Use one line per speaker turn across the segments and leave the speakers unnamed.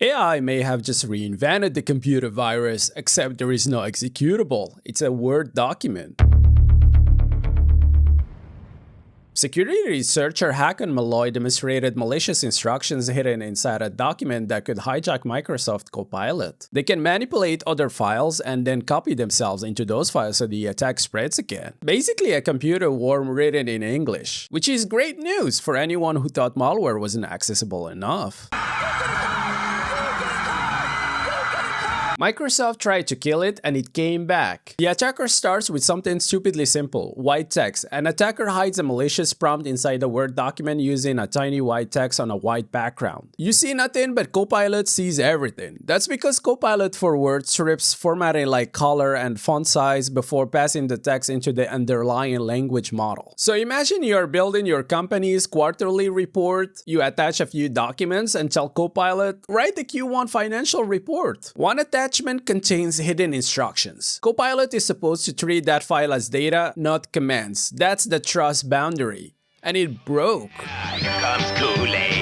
AI may have just reinvented the computer virus, except there is no executable. It's a Word document. Security researcher Hakan Malloy demonstrated malicious instructions hidden inside a document that could hijack Microsoft Copilot. They can manipulate other files and then copy themselves into those files so the attack spreads again. Basically a computer worm written in English, which is great news for anyone who thought malware wasn't accessible enough. Microsoft tried to kill it and it came back. The attacker starts with something stupidly simple, white text. An attacker hides a malicious prompt inside a Word document using a tiny white text on a white background. You see nothing, but Copilot sees everything. That's because Copilot for Word strips formatting like color and font size before passing the text into the underlying language model. So imagine you're building your company's quarterly report, you attach a few documents and tell Copilot, write the Q1 financial report. One attachment contains hidden instructions. Copilot is supposed to treat that file as data, not commands. That's the trust boundary. And it broke.
Here comes Kool-Aid.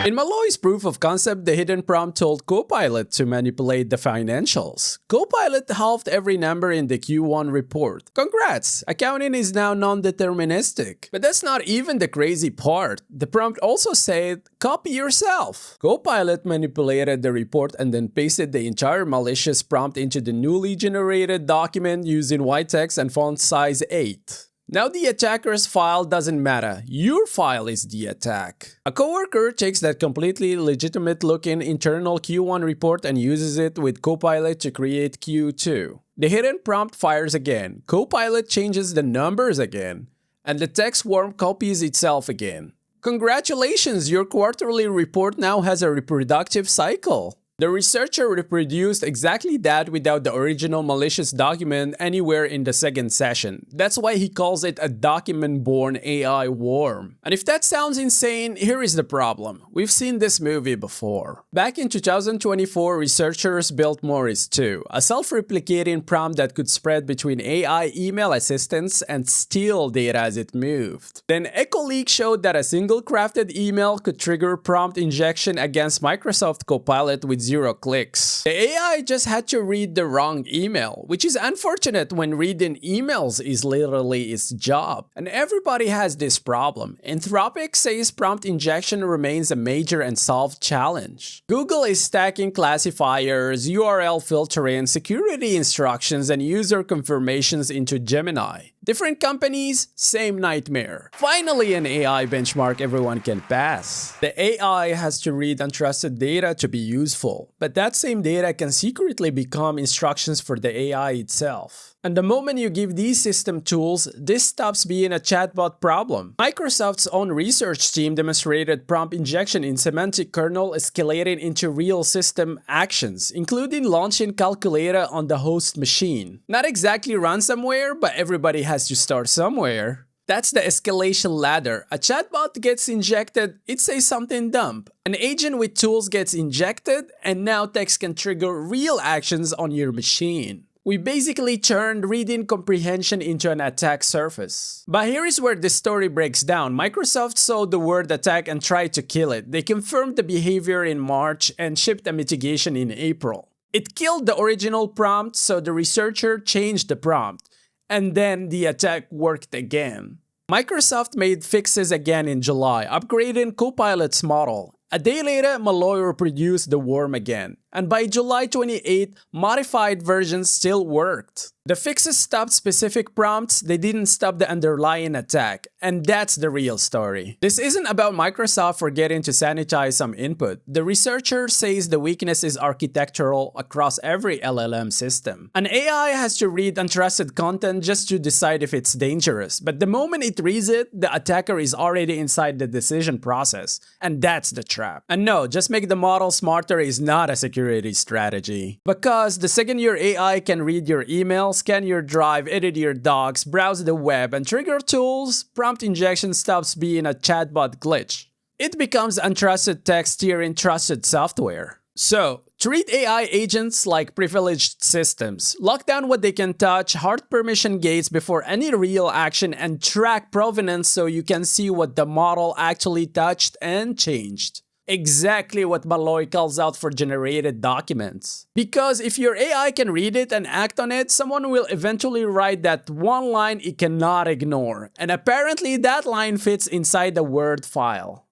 In Malloy's proof of concept, the hidden prompt told Copilot to manipulate the financials. Copilot halved every number in the Q1 report. Congrats! Accounting is now non-deterministic. But that's not even the crazy part. The prompt also said, copy yourself. Copilot manipulated the report and then pasted the entire malicious prompt into the newly generated document using white text and font size 8. Now the attacker's file doesn't matter, your file is the attack. A coworker takes that completely legitimate looking internal Q1 report and uses it with Copilot to create Q2. The hidden prompt fires again, Copilot changes the numbers again, and the text worm copies itself again. Congratulations, your quarterly report now has a reproductive cycle. The researcher reproduced exactly that without the original malicious document anywhere in the second session. That's why he calls it a document-born AI worm. And if that sounds insane, here is the problem. We've seen this movie before. Back in 2024, researchers built Morris 2, a self-replicating prompt that could spread between AI email assistants and steal data as it moved. Then EchoLeak showed that a single crafted email could trigger prompt injection against Microsoft Copilot with 0 clicks. The AI just had to read the wrong email, which is unfortunate when reading emails is literally its job. And everybody has this problem. Anthropic says prompt injection remains a major unsolved challenge. Google is stacking classifiers, URL filtering, security instructions, and user confirmations into Gemini. Different companies, same nightmare. Finally, an AI benchmark everyone can pass. The AI has to read untrusted data to be useful, but that same data can secretly become instructions for the AI itself. And the moment you give these system tools, this stops being a chatbot problem. Microsoft's own research team demonstrated prompt injection in semantic kernel escalating into real system actions, including launching Calculator on the host machine. Not exactly ransomware, but everybody has to start somewhere. That's the escalation ladder. A chatbot gets injected, it says something dumb. An agent with tools gets injected, and now text can trigger real actions on your machine. We basically turned reading comprehension into an attack surface. But here is where this story breaks down. Microsoft saw the word attack and tried to kill it. They confirmed the behavior in March and shipped a mitigation in April. It killed the original prompt, so the researcher changed the prompt. And then the attack worked again. Microsoft made fixes again in July, upgrading Copilot's model. A day later, Malloy reproduced the worm again. And by July 28, modified versions still worked. The fixes stopped specific prompts, they didn't stop the underlying attack. And that's the real story. This isn't about Microsoft forgetting to sanitize some input. The researcher says the weakness is architectural across every LLM system. An AI has to read untrusted content just to decide if it's dangerous. But the moment it reads it, the attacker is already inside the decision process. And that's the trap. And no, just make the model smarter is not a security strategy. Because the second your AI can read your email, scan your drive, edit your docs, browse the web, and trigger tools, prompt injection stops being a chatbot glitch. It becomes untrusted text steering trusted software. So, treat AI agents like privileged systems. Lock down what they can touch, hard permission gates before any real action, and track provenance so you can see what the model actually touched and changed. Exactly what Malloy calls out for generated documents. Because if your AI can read it and act on it, someone will eventually write that one line it cannot ignore. And apparently that line fits inside the Word file.